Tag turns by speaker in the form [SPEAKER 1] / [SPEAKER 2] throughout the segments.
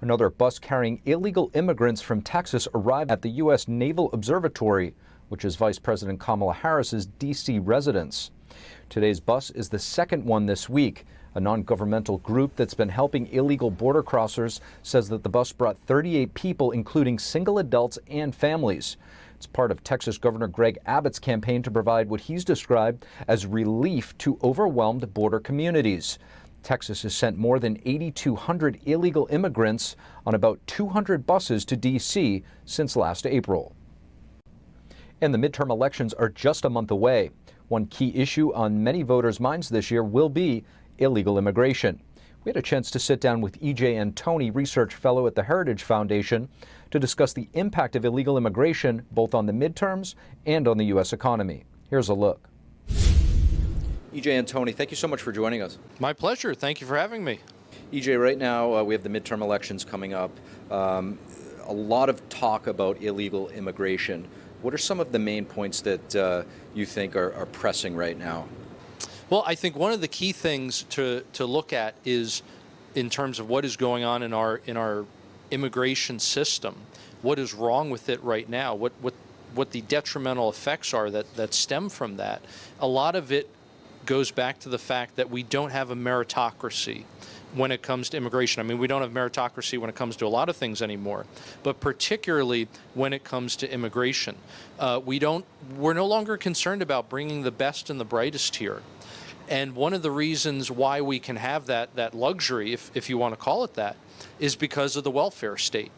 [SPEAKER 1] Another bus carrying illegal immigrants from Texas arrived at the U.S. Naval Observatory, which is Vice President Kamala Harris's D.C. residence. Today's bus is the second one this week. A non-governmental group that's been helping illegal border crossers says that the bus brought 38 people, including single adults and families. It's part of Texas Governor Greg Abbott's campaign to provide what he's described as relief to overwhelmed border communities. Texas has sent more than 8,200 illegal immigrants on about 200 buses to D.C. since last April. And the midterm elections are just a month away. One key issue on many voters' minds this year will be illegal immigration. We had a chance to sit down with E.J. Antoni, research fellow at the Heritage Foundation, to discuss the impact of illegal immigration both on the midterms and on the U.S. economy. Here's a look. E.J. Antoni, thank you so much for joining us.
[SPEAKER 2] My pleasure. Thank you for having me.
[SPEAKER 1] E.J., right now we have the midterm elections coming up. A lot of talk about illegal immigration. What are some of the main points that you think are pressing right now?
[SPEAKER 2] Well, I think one of the key things to look at is in terms of what is going on in our immigration system. What is wrong with it right now? What the detrimental effects are that stem from that. A lot of it goes back to the fact that we don't have a meritocracy when it comes to immigration. I mean, we don't have meritocracy when it comes to a lot of things anymore, but particularly when it comes to immigration. We're no longer concerned about bringing the best and the brightest here. And one of the reasons why we can have that luxury, if you want to call it that, is because of the welfare state.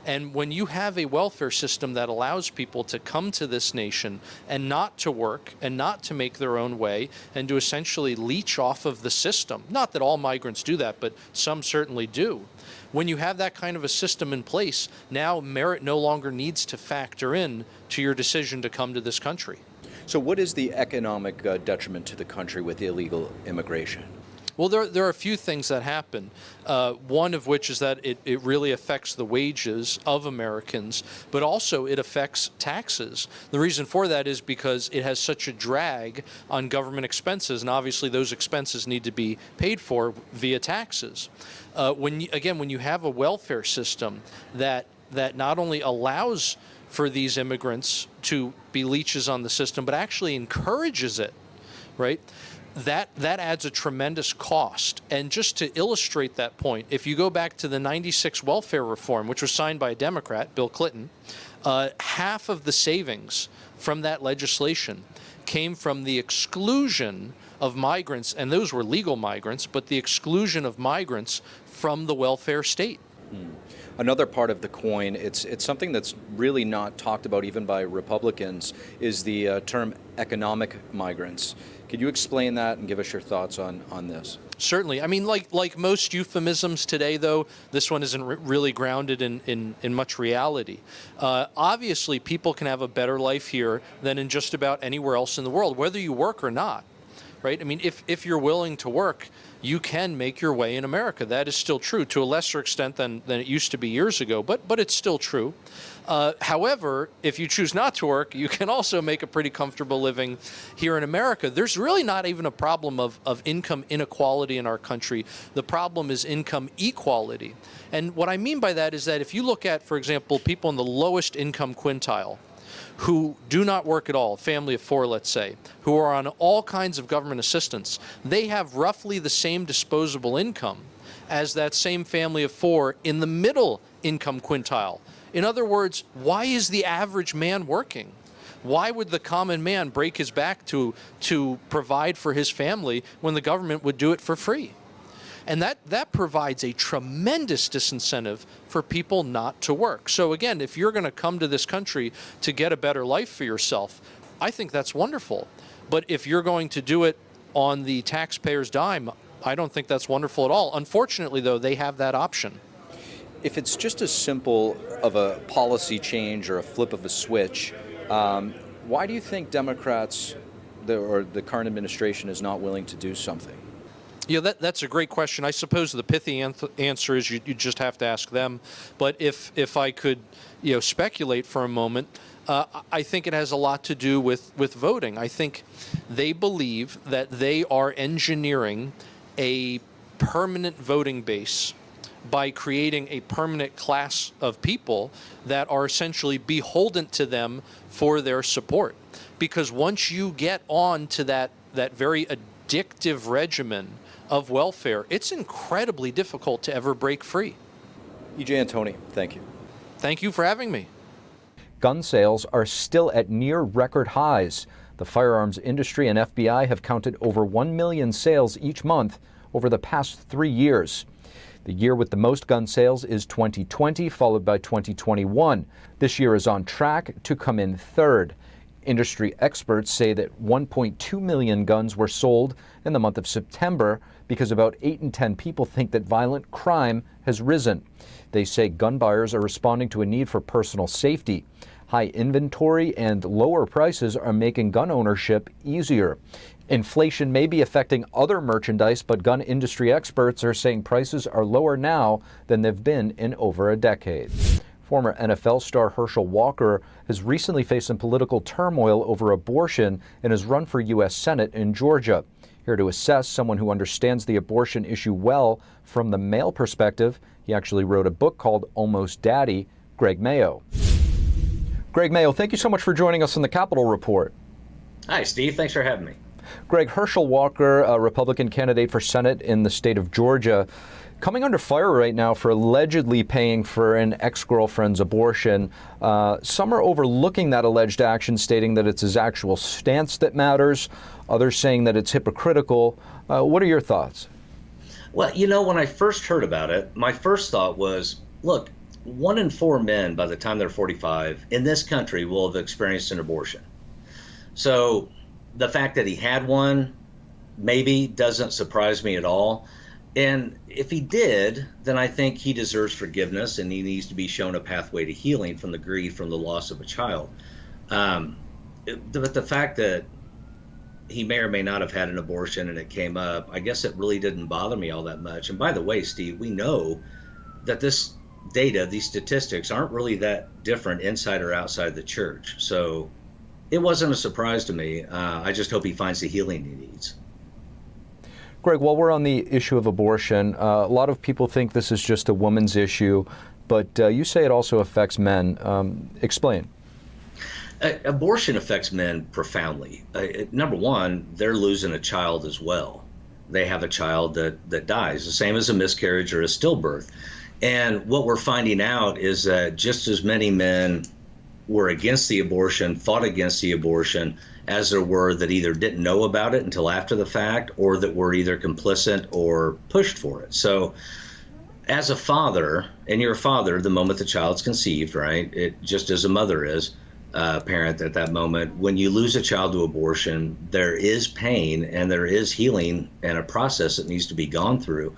[SPEAKER 2] And when you have a welfare system that allows people to come to this nation and not to work and not to make their own way and to essentially leech off of the system, not that all migrants do that, but some certainly do. When you have that kind of a system in place, now merit no longer needs to factor in to your decision to come to this country.
[SPEAKER 1] So what is the economic detriment to the country with illegal immigration?
[SPEAKER 2] Well, there are a few things that happen. One of which is that it really affects the wages of Americans, but also it affects taxes. The reason for that is because it has such a drag on government expenses, and obviously those expenses need to be paid for via taxes. When you have a welfare system that not only allows for these immigrants to be leeches on the system, but actually encourages it, right? That adds a tremendous cost. And just to illustrate that point, if you go back to the '96 welfare reform, which was signed by a Democrat, Bill Clinton, half of the savings from that legislation came from the exclusion of migrants, and those were legal migrants, but the exclusion of migrants from the welfare state.
[SPEAKER 1] Another part of the coin, it's something that's really not talked about even by Republicans, is the term economic migrants. Could you explain that and give us your thoughts on this?
[SPEAKER 2] Certainly. I mean, like most euphemisms today, though, this one isn't really grounded in much reality. Obviously, people can have a better life here than in just about anywhere else in the world, whether you work or not. Right? I mean, if you're willing to work, you can make your way in America. That is still true, to a lesser extent than it used to be years ago, but it's still true. However, if you choose not to work, you can also make a pretty comfortable living here in America. There's really not even a problem of income inequality in our country. The problem is income equality. And what I mean by that is that if you look at, for example, people in the lowest income quintile, who do not work at all, a family of four, let's say, who are on all kinds of government assistance, they have roughly the same disposable income as that same family of four in the middle income quintile. In other words, why is the average man working? Why would the common man break his back to provide for his family when the government would do it for free? And that provides a tremendous disincentive for people not to work. So again, if you're going to come to this country to get a better life for yourself, I think that's wonderful. But if you're going to do it on the taxpayer's dime, I don't think that's wonderful at all. Unfortunately, though, they have that option.
[SPEAKER 1] If it's just as simple of a policy change or a flip of a switch, why do you think Democrats or the current administration is not willing to do something?
[SPEAKER 2] Yeah, that's a great question. I suppose the pithy answer is you just have to ask them. But if I could, speculate for a moment, I think it has a lot to do with voting. I think they believe that they are engineering a permanent voting base by creating a permanent class of people that are essentially beholden to them for their support. Because once you get on to that very addictive regimen of welfare, it's incredibly difficult to ever break free.
[SPEAKER 1] E.J. Antoni, thank you.
[SPEAKER 2] Thank you for having me.
[SPEAKER 1] Gun sales are still at near record highs. The firearms industry and FBI have counted over 1 million sales each month over the past 3 years. The year with the most gun sales is 2020, followed by 2021. This year is on track to come in third. Industry experts say that 1.2 million guns were sold in the month of September because about 8 in 10 people think that violent crime has risen. They say gun buyers are responding to a need for personal safety. High inventory and lower prices are making gun ownership easier. Inflation may be affecting other merchandise, but gun industry experts are saying prices are lower now than they've been in over a decade. Former NFL star Herschel Walker has recently faced some political turmoil over abortion in his run for U.S. Senate in Georgia. Here to assess, someone who understands the abortion issue well from the male perspective, he actually wrote a book called Almost Daddy, Greg Mayo. Greg Mayo, thank you so much for joining us on the Capitol Report.
[SPEAKER 3] Hi, Steve. Thanks for having me.
[SPEAKER 1] Greg, Herschel Walker, a Republican candidate for Senate in the state of Georgia, coming under fire right now for allegedly paying for an ex-girlfriend's abortion. Some are overlooking that alleged action, stating that it's his actual stance that matters. Others saying that it's hypocritical. What are your thoughts?
[SPEAKER 3] Well, when I first heard about it, my first thought was, look, 1 in 4 men by the time they're 45 in this country will have experienced an abortion. So the fact that he had one maybe doesn't surprise me at all. And if he did, then I think he deserves forgiveness and he needs to be shown a pathway to healing from the grief from the loss of a child. But the fact that he may or may not have had an abortion and it came up, I guess it really didn't bother me all that much. And by the way, Steve, we know that this data, these statistics aren't really that different inside or outside the church. So it wasn't a surprise to me. I just hope he finds the healing he needs.
[SPEAKER 1] Greg, while we're on the issue of abortion, a lot of people think this is just a woman's issue, but you say it also affects men. Explain.
[SPEAKER 3] Abortion affects men profoundly. Number one, they're losing a child as well. They have a child that dies, the same as a miscarriage or a stillbirth. And what we're finding out is that just as many men were against the abortion, fought against the abortion, as there were that either didn't know about it until after the fact or that were either complicit or pushed for it. So as a father, and you're a father the moment the child's conceived, right? It just as a mother is a parent at that moment. When you lose a child to abortion, there is pain and there is healing and a process that needs to be gone through.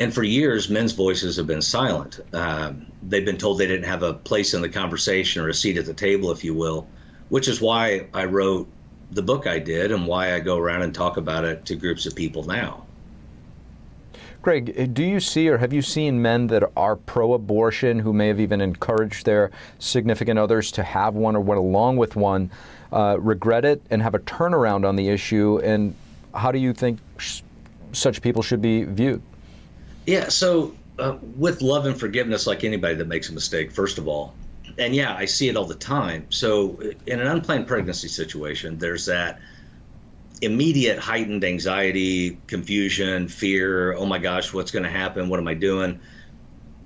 [SPEAKER 3] And for years, men's voices have been silent. They've been told they didn't have a place in the conversation or a seat at the table, if you will, which is why I wrote the book I did and why I go around and talk about it to groups of people now.
[SPEAKER 1] Greg, do you see or have you seen men that are pro-abortion who may have even encouraged their significant others to have one or went along with one, regret it and have a turnaround on the issue? And how do you think such people should be viewed?
[SPEAKER 3] Yeah, so with love and forgiveness, like anybody that makes a mistake, first of all, and yeah, I see it all the time. So in an unplanned pregnancy situation, there's that immediate heightened anxiety, confusion, fear. Oh my gosh, what's going to happen? What am I doing?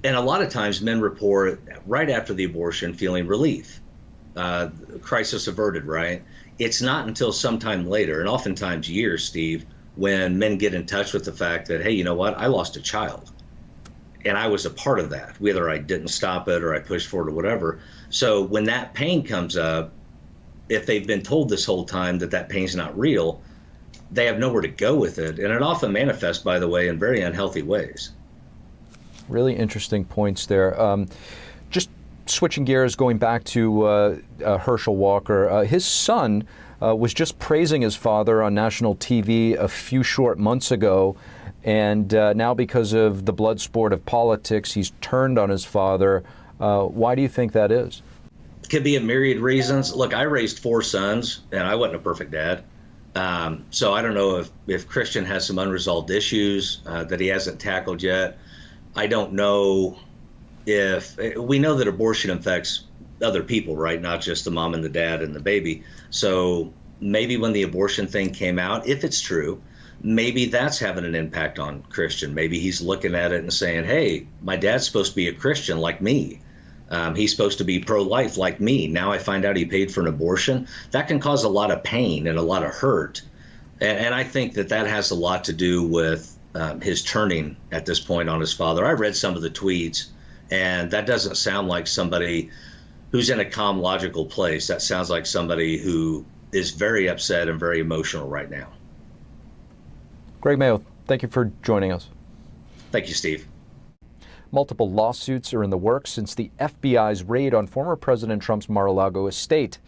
[SPEAKER 3] And a lot of times men report right after the abortion feeling relief, crisis averted, right? It's not until sometime later, and oftentimes years, Steve, when men get in touch with the fact that, hey, you know what, I lost a child. And I was a part of that, whether I didn't stop it or I pushed for it or whatever. So when that pain comes up, if they've been told this whole time that that pain's not real, they have nowhere to go with it. And it often manifests, by the way, in very unhealthy ways.
[SPEAKER 1] Really interesting points there. Just switching gears, going back to Herschel Walker, his son was just praising his father on national TV a few short months ago. And now because of the blood sport of politics, he's turned on his father. Why do you think that is?
[SPEAKER 3] Could be a myriad reasons. Look, I raised 4 sons, and I wasn't a perfect dad. So I don't know if Christian has some unresolved issues that he hasn't tackled yet. I don't know if we know that abortion affects other people, right? Not just the mom and the dad and the baby. So maybe when the abortion thing came out, if it's true, maybe that's having an impact on Christian. Maybe he's looking at it and saying, hey, my dad's supposed to be a Christian like me. He's supposed to be pro-life like me. Now I find out he paid for an abortion. That can cause a lot of pain and a lot of hurt. And I think that that has a lot to do with his turning at this point on his father. I read some of the tweets, and that doesn't sound like somebody who's in a calm, logical place. That sounds like somebody who is very upset and very emotional right now.
[SPEAKER 1] Greg Mayo, thank you for joining us.
[SPEAKER 3] Thank you, Steve.
[SPEAKER 1] Multiple lawsuits are in the works since the FBI's raid on former President Trump's Mar-a-Lago estate.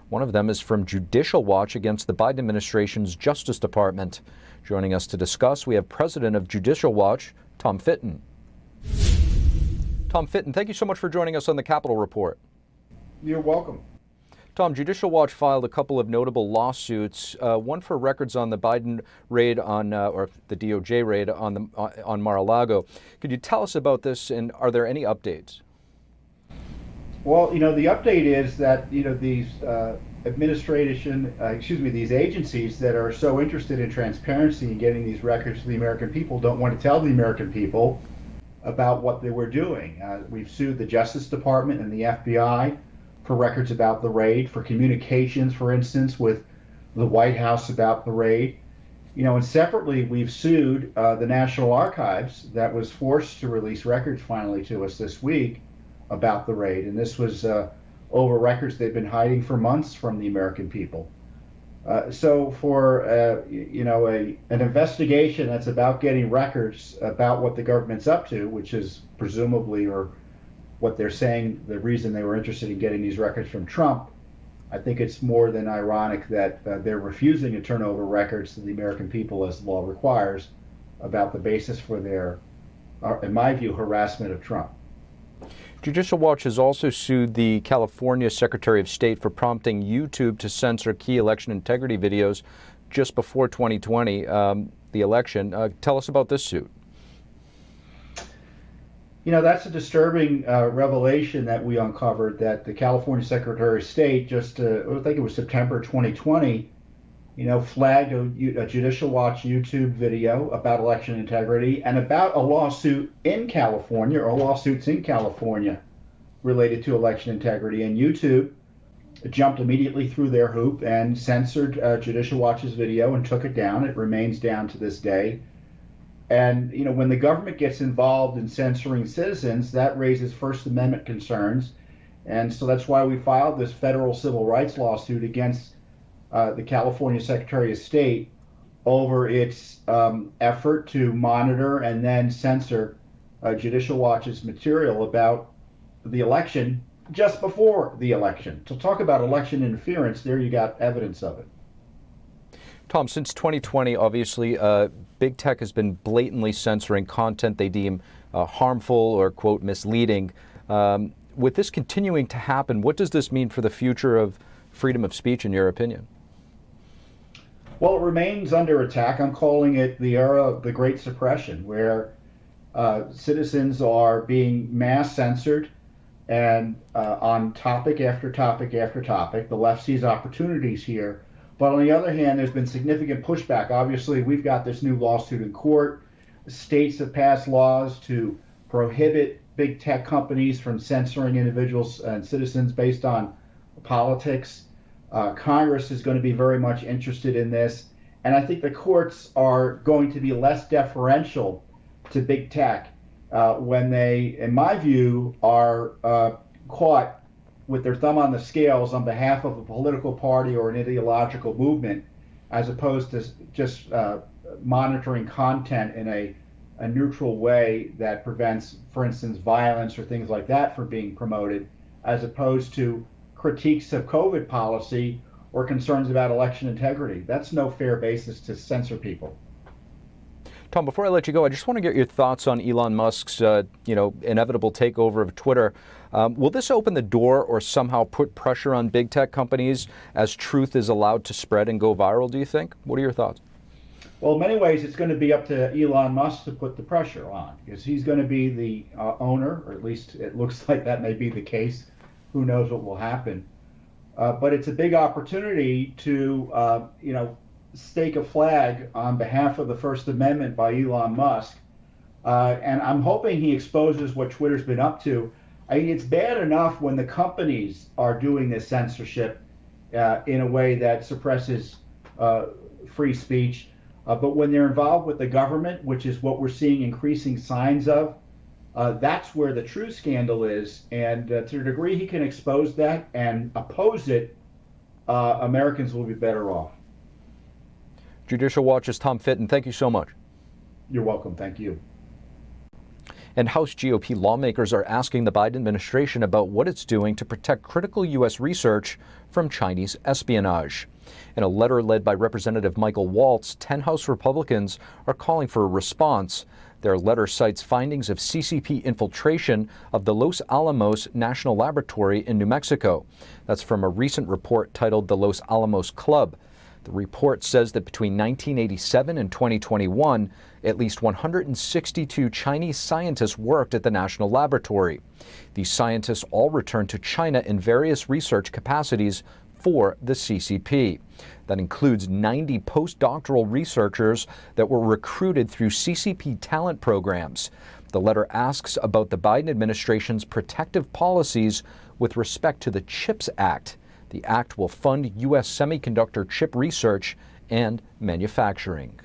[SPEAKER 1] One of them is from Judicial Watch against the Biden administration's Justice Department. Joining us to discuss, we have President of Judicial Watch, Tom Fitton. Tom Fitton, thank you so much for joining us on the Capitol Report.
[SPEAKER 4] You're welcome.
[SPEAKER 1] Tom, Judicial Watch filed a couple of notable lawsuits, one for records on the Biden raid on, or the DOJ raid on Mar-a-Lago. Could you tell us about this, and are there any updates?
[SPEAKER 4] Well, the update is that, these these agencies that are so interested in transparency and getting these records to the American people don't want to tell the American people about what they were doing. We've sued the Justice Department and the FBI for records about the raid, for communications, for instance, with the White House about the raid. And separately, we've sued the National Archives that was forced to release records finally to us this week about the raid. And this was over records they've been hiding for months from the American people. So for, an investigation that's about getting records about what the government's up to, which is presumably, or what they're saying, the reason they were interested in getting these records from Trump, I think it's more than ironic that they're refusing to turn over records to the American people as the law requires about the basis for their, in my view, harassment of Trump.
[SPEAKER 1] Judicial Watch has also sued the California Secretary of State for prompting YouTube to censor key election integrity videos just before 2020, the election. Tell us about this suit.
[SPEAKER 4] That's a disturbing revelation that we uncovered, that the California Secretary of State just, I think it was September 2020, flagged a Judicial Watch YouTube video about election integrity and about a lawsuit in California, or lawsuits in California related to election integrity. And YouTube jumped immediately through their hoop and censored Judicial Watch's video and took it down. It remains down to this day. And, when the government gets involved in censoring citizens, that raises First Amendment concerns. And so that's why we filed this federal civil rights lawsuit against the California Secretary of State over its effort to monitor and then censor Judicial Watch's material about the election just before the election. To talk about election interference, there you got evidence of it.
[SPEAKER 1] Tom, since 2020, obviously, big tech has been blatantly censoring content they deem harmful or, quote, misleading. With this continuing to happen, what does this mean for the future of freedom of speech, in your opinion?
[SPEAKER 4] Well, it remains under attack. I'm calling it the era of the Great Suppression, where citizens are being mass censored and on topic after topic after topic. The left sees opportunities here. But on the other hand, there's been significant pushback. Obviously, we've got this new lawsuit in court. States have passed laws to prohibit big tech companies from censoring individuals and citizens based on politics. Congress is going to be very much interested in this. And I think the courts are going to be less deferential to big tech when they, in my view, are caught with their thumb on the scales on behalf of a political party or an ideological movement, as opposed to just monitoring content in a neutral way that prevents, for instance, violence or things like that from being promoted, as opposed to critiques of COVID policy or concerns about election integrity. That's no fair basis to censor people.
[SPEAKER 1] Tom, before I let you go, I just want to get your thoughts on Elon Musk's, inevitable takeover of Twitter. Will this open the door or somehow put pressure on big tech companies as truth is allowed to spread and go viral, do you think? What are your thoughts?
[SPEAKER 4] Well, in many ways, it's going to be up to Elon Musk to put the pressure on, because he's going to be the owner, or at least it looks like that may be the case. Who knows what will happen? But it's a big opportunity to, stake a flag on behalf of the First Amendment by Elon Musk. And I'm hoping he exposes what Twitter's been up to. I mean, it's bad enough when the companies are doing this censorship in a way that suppresses free speech. But when they're involved with the government, which is what we're seeing increasing signs of, that's where the true scandal is. And to the degree he can expose that and oppose it, Americans will be better off.
[SPEAKER 1] Judicial Watch's Tom Fitton, thank you so much.
[SPEAKER 4] You're welcome. Thank you.
[SPEAKER 1] And House GOP lawmakers are asking the Biden administration about what it's doing to protect critical U.S. research from Chinese espionage. In a letter led by Representative Michael Waltz, 10 House Republicans are calling for a response. Their letter cites findings of CCP infiltration of the Los Alamos National Laboratory in New Mexico. That's from a recent report titled The Los Alamos Club. The report says that between 1987 and 2021, at least 162 Chinese scientists worked at the national laboratory. These scientists all returned to China in various research capacities for the CCP. That includes 90 postdoctoral researchers that were recruited through CCP talent programs. The letter asks about the Biden administration's protective policies with respect to the CHIPS Act. The act will fund U.S. semiconductor chip research and manufacturing.